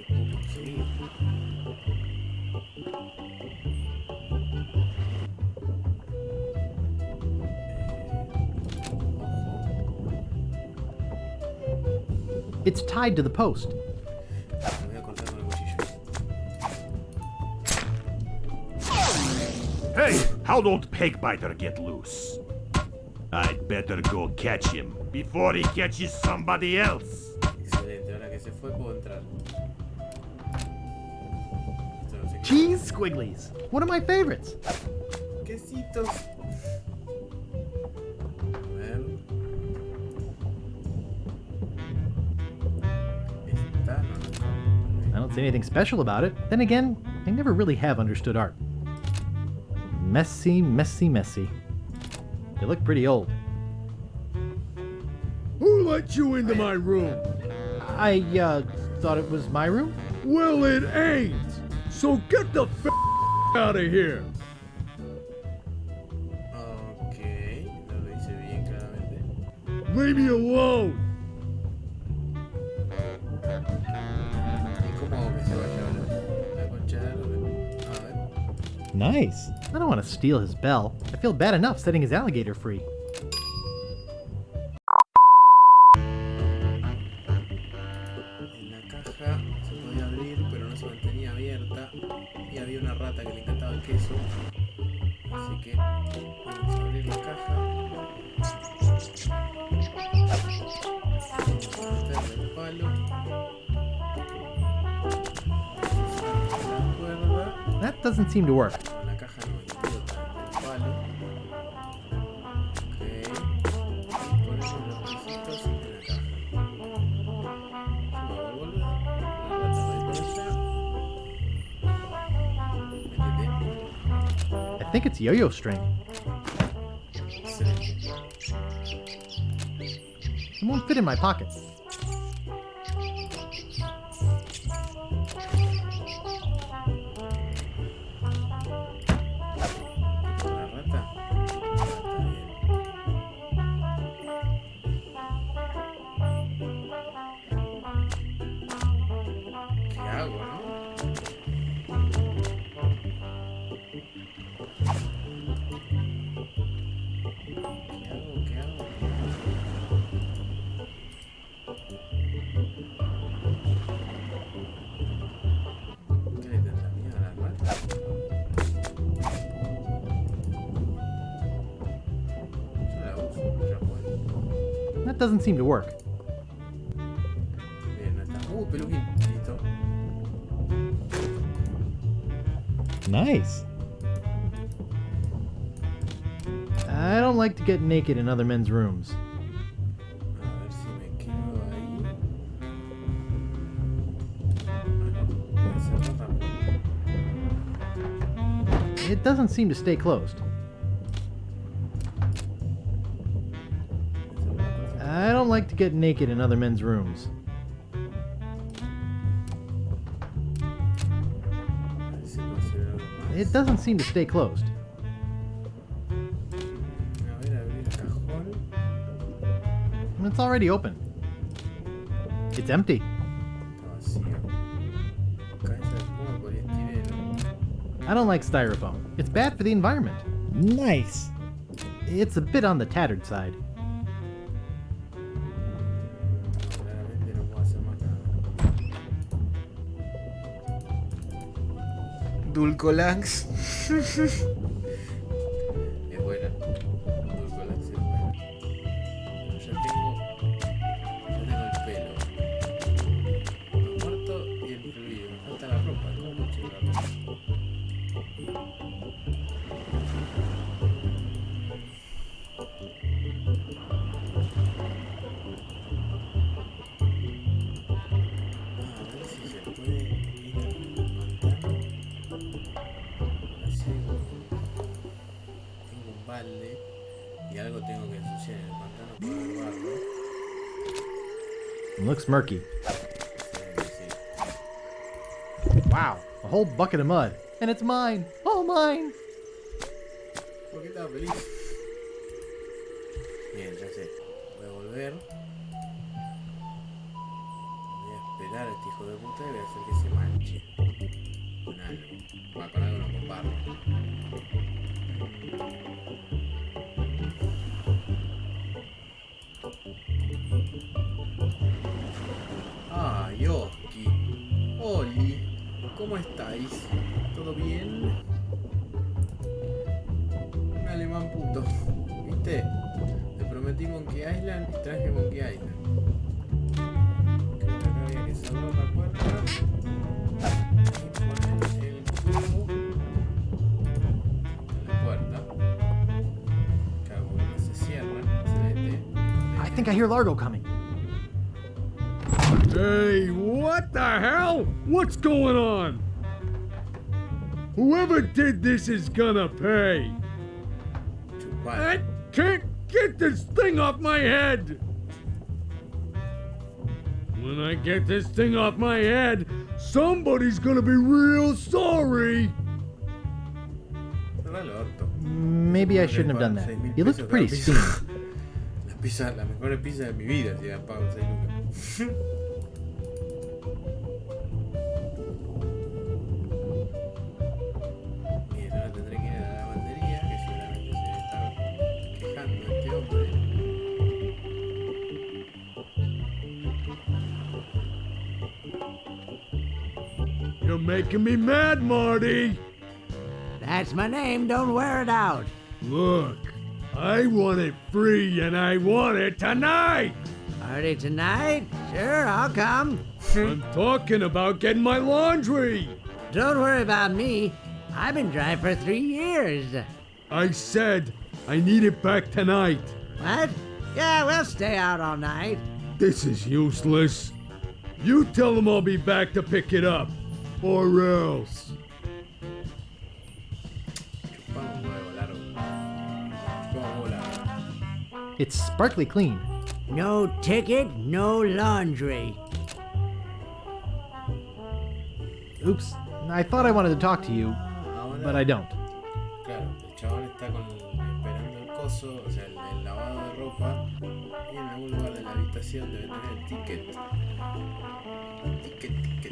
puedo conseguir. It's tied to the post. Me voy a cortar con el cuchillo. Hey, how'd old Pegbiter get loose? I'd better go catch him before he catches somebody else. Excelente, ahora que se fue puedo entrar. Esto no sé qué. Cheese squigglies. One of my favorites. Quesitos. A ver. Esta no. I don't see anything special about it. Then again, I never really have understood art. Messy, messy, messy. They look pretty old. Who let you into my room? I thought it was my room. Well, it ain't. So get the out of here. Ok, no lo hice bien claramente. Leave me alone. ¿Y cómo hago que se vaya ahora? La concha de la lora. A ver. Nice. I don't want to steal his bell. I feel bad enough setting his alligator free. En la caja se podía abrir, pero no se mantenía abierta. Y había una rata que le encantaba el queso. Así que vamos a abrir la caja. Vamos a meterle el palo. La cuerda. That doesn't seem to work. No, la caja no, idiota. El palo. Ok. Y ponemos los pesitos en la caja. I think it's yo-yo string. It won't fit in my pocket. La rata. ¿Qué hago, no? ¿Qué hago? ¿Qué le tendrá miedo a la rata? Yo la uso, ya fue. That doesn't seem to work. Bien, no está. Peluquín. Listo. Nice. I don't like to get naked in other men's rooms. A ver si me quedo ahí. Voy a cerrar la puerta. It doesn't seem to stay closed. I don't like to get naked in other men's rooms. A ver si puedo hacer algo más. It doesn't seem to stay closed. A ver, abrir el cajón. It's already open. It's empty. Está vacío. Cabeza de espuma, poliestireno. I don't like styrofoam. It's bad for the environment. Nice. It's a bit on the tattered side. Claramente no puedo hacer más nada. Dulcolax. Es buena. Dulcolax es buena. Pero ya tengo el pelo. Lo muerto y el fluido. Me falta la ropa. ¿Cómo mucho la ropa? A ver si se puede ir al pantano. Así tengo un balde y algo tengo que ensuciar en el pantano para lavarlo. It looks murky. Sí. Wow, a whole bucket of mud. And it's mine. All mine. ¿Por qué estaba feliz? Bien, ya sé. Voy a volver. esperar a este hijo de puta y voy a hacer que se manche. Con algo. Va, con algo no, con barro. Ay, Oski. Wally. ¿Cómo estáis? ¿Todo bien? Un alemán puto. ¿Viste? Te prometí Monkey Island y traje Monkey Island. Creo que acá había que cerrar la puerta. Y poner el cubo en la puerta. Claro, porque no se cierra. I think I hear Largo coming. Hey, what the hell? What's going on? Whoever did this is gonna pay. I can't get this thing off my head. When I get this thing off my head, somebody's gonna be real sorry. Maybe I shouldn't have done that. You looked pretty steamed. La mejor pizza de mi vida, si la pago 6 lucas. Bien, ahora tendré que ir a la lavandería, que seguramente se debe estar quejando este hombre. You're making me mad, Marty. That's my name, don't wear it out. Look, I want it free and I want it tonight. Party tonight? Sure, I'll come. I'm talking about getting my laundry. Don't worry about me. I've been dry for 3 years. I said I need it back tonight. What? Yeah, we'll stay out all night. This is useless. You tell them I'll be back to pick it up. Or else. It's sparkly clean. No ticket, no laundry. Oops. I thought I wanted to talk to you, but I don't. Claro, el chabón está esperando el coso, o sea, el lavado de ropa, y en algún lugar de la habitación debe tener el ticket. Ticket.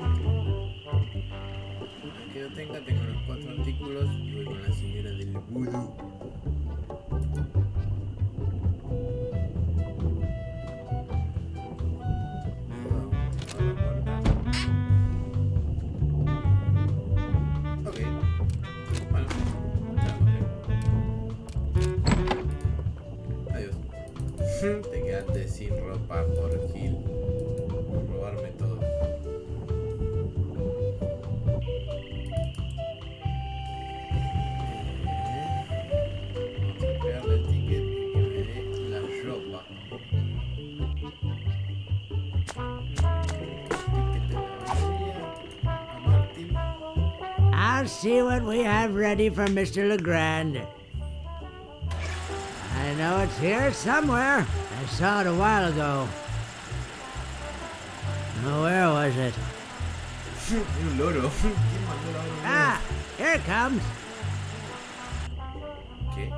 Aunque lo tengo los 4 artículos y voy con la señora del vudu. Te quedaste sin ropa por Gil, por robarme todo. Vamos a pegarle el ticket y que me dé la ropa. I'll see what we have ready for Mr. Legrand. I know it's here somewhere. I saw it a while ago. Oh, where was it? Un loro. Ah, here it comes. ¿Qué?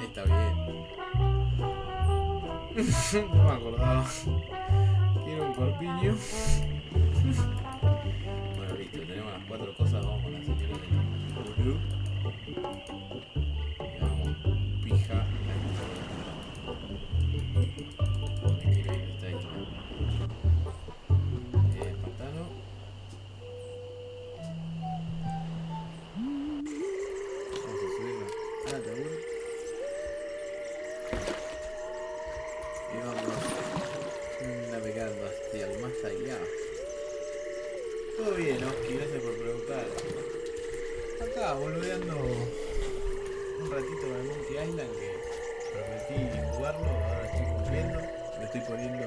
Está bien. No me acordaba. Quiero un corpiño. Bueno, listo, tenemos las 4 cosas. Vamos con la señora del vudu. Y vamos, pija a esta. Me quiero ir a esta isla. Pantano. Vamos a subirla a la tabla. Y vamos navegando hacia el más allá. Todo bien, Oski, gracias por preguntar. Acá, boludeando un ratito con el Monkey Island que prometí jugarlo, ahora estoy cumpliendo. Me estoy poniendo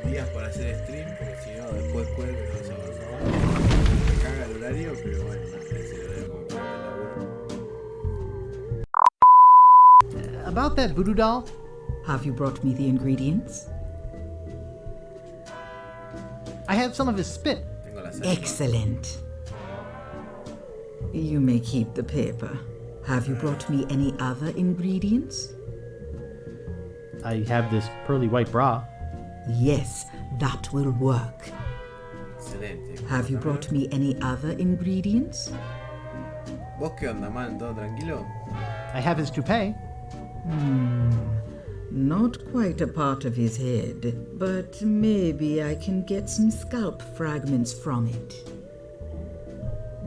días para hacer stream, porque si no, después cuelgo y no se avanza más. Me caga el horario, pero bueno, se lo dejo como el laburo. About that voodoo doll? Have you brought me the ingredients? I have some of his spit. Excellent. You may keep the paper. Have you brought me any other ingredients? I have this pearly white bra. Yes, that will work. Excelente. Have you brought me any other ingredients? ¿Vos qué onda, man? ¿Todo tranquilo? I have his toupee. Not quite a part of his head, but maybe I can get some scalp fragments from it.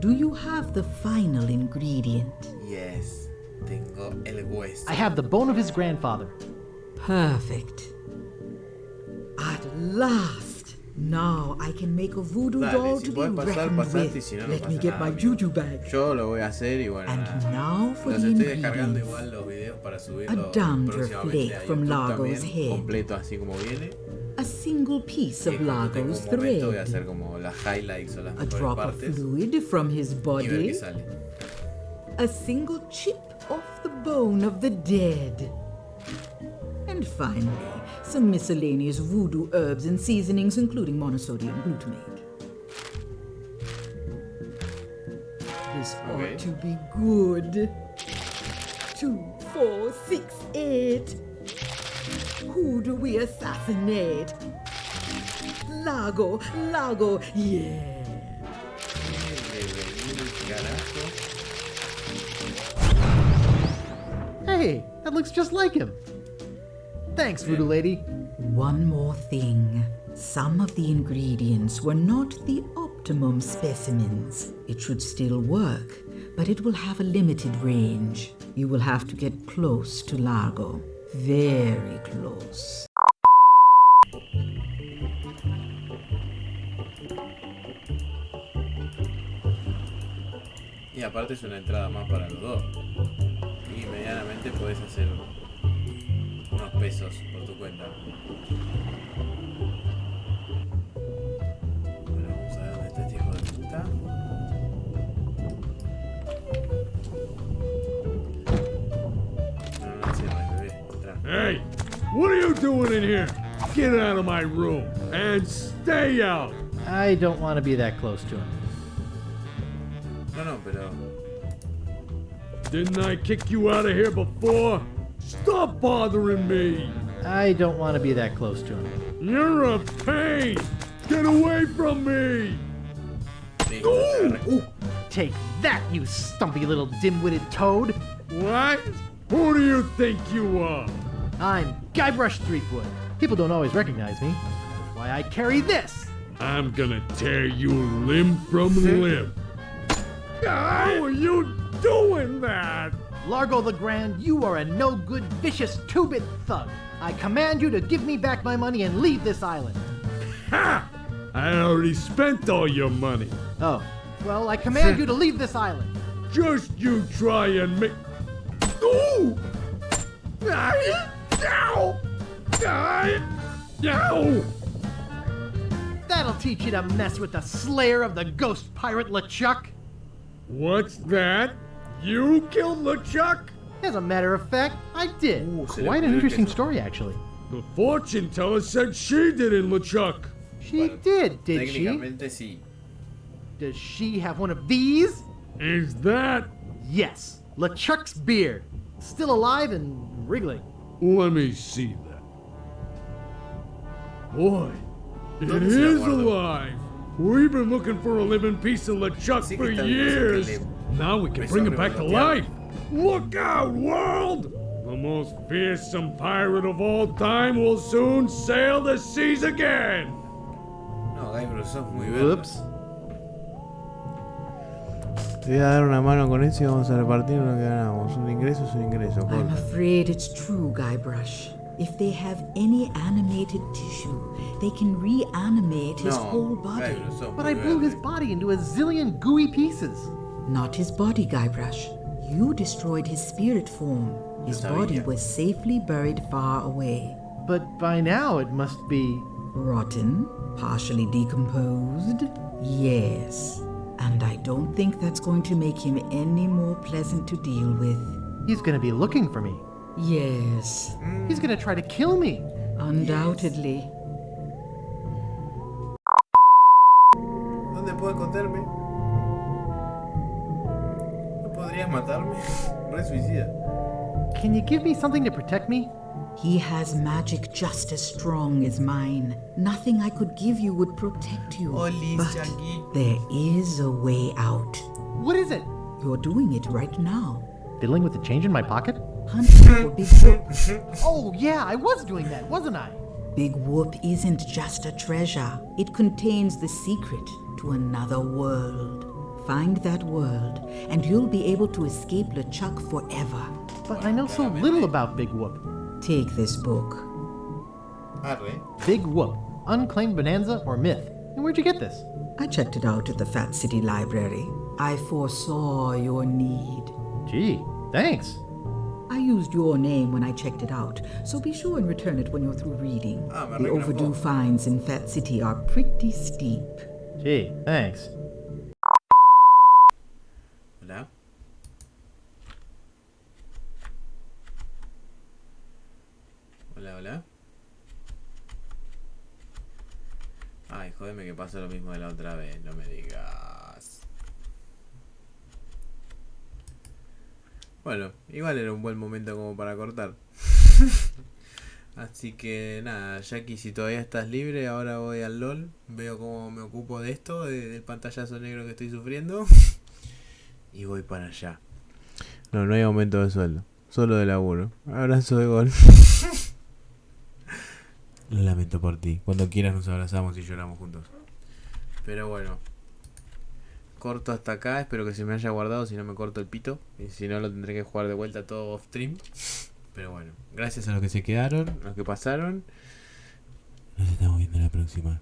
Do you have the final ingredient? Yes. Tengo el hueso. I have the bone of his grandfather. Perfect. At last! Now I can make a voodoo doll to be reckoned with. Si no, Let me get my juju bag. Yo lo voy a hacer y bueno. And now for los the estoy descargando ingredients. igual los videos para A subirlos dander próximamente flake a from YouTube Largo's también, head. completo así como viene. A single piece Y of cuando tenga Largo's un momento voy a thread. hacer como las highlights o las A mejores drop of partes fluid from his y ver body. qué sale. A single chip off the bone of the dead. And finally, some miscellaneous voodoo herbs and seasonings, including monosodium glutamate. This ought to be good. 2, 4, 6, 8. Who do we assassinate? Largo, yeah. Hey, that looks just like him. Thanks, Voodoo Lady. One more thing. Some of the ingredients were not the optimum specimens. It should still work, but it will have a limited range. You will have to get close to Largo. Very close. Y aparte es una entrada más para los dos. Y medianamente podés hacer unos pesos por tu cuenta. Bueno, vamos a ver dónde está este hijo de puta. No, no cierres, bebé. Entra. Hey, what are you doing in here? Get out of my room and stay out. I don't want to be that close to him. No, pero... Didn't I kick you out of here before? Stop bothering me. I don't want to be that close to him. You're a pain. Get away from me. Ooh. Take that, you stumpy little dim-witted toad. What? Who do you think you are? I'm Guybrush Threepwood. People don't always recognize me. That's why I carry this. I'm gonna tear you limb from limb. How are you doing that? Largo Lagrande, you are a no-good, vicious, two-bit thug. I command you to give me back my money and leave this island. Ha! I already spent all your money. Oh, well, I command you to leave this island. Just you try and make... Ooh! Ow! Ow! That'll teach you to mess with the slayer of the ghost pirate LeChuck. What's that? You killed LeChuck? As a matter of fact, I did. Quite an interesting story, actually. The fortune teller said she did in LeChuck. She did she? Técnicamente sí. Does she have one of these? Is that? Yes, LeChuck's beard. Still alive and wriggling. Let me see that. Boy, it is alive. We've been looking for a living piece of LeChuck for years. Now we can bring it back to life. Look out, world! The most fearsome pirate of all time will soon sail the seas again. No, Guybrush, sos muy verde. Oops. Te voy a dar una mano con eso y vamos a repartir lo que ganamos. Un ingreso es un ingreso. I'm afraid it's true, Guybrush. If they have any animated tissue, they can reanimate his whole body. But I blew his body into a zillion gooey pieces. Not his body, Guybrush. You destroyed his spirit form. His body was safely buried far away. But by now it must be... Rotten? Partially decomposed? Yes. And I don't think that's going to make him any more pleasant to deal with. He's gonna be looking for me. Yes. He's gonna try to kill me. Undoubtedly. ¿Dónde puedo encontrarme? ¿Podrías matarme? Re suicida. Can you give me something to protect me? He has magic just as strong as mine. Nothing I could give you would protect you. But there is a way out. What is it? You're doing it right now. Fiddling with the change in my pocket? Hunting for Big Whoop. Oh, yeah, I was doing that, wasn't I? Big Whoop isn't just a treasure. It contains the secret to another world. Find that world, and you'll be able to escape LeChuck forever. But I know so little about Big Whoop. Take this book. Big Whoop, Unclaimed Bonanza or Myth. And where'd you get this? I checked it out at the Fat City Library. I foresaw your need. Gee, thanks. I used your name when I checked it out, so be sure and return it when you're through reading. The overdue fines in Fat City are pretty steep. Gee, thanks. Hola. Hola, hola. Ay, jodeme que pasa lo mismo de la otra vez, no me digas. Bueno, igual era un buen momento como para cortar. Así que nada, Jackie, si todavía estás libre, ahora voy al LOL, veo cómo me ocupo de esto, del pantallazo negro que estoy sufriendo, y voy para allá. No, no hay aumento de sueldo, solo de laburo. Abrazo de gol. Lo lamento por ti. Cuando quieras nos abrazamos y lloramos juntos. Pero bueno, corto hasta acá. Espero que se me haya guardado. Si no, me corto el pito. Y si no, lo tendré que jugar de vuelta todo off stream. Pero bueno, gracias a los que se quedaron, a los que pasaron. Nos estamos viendo la próxima.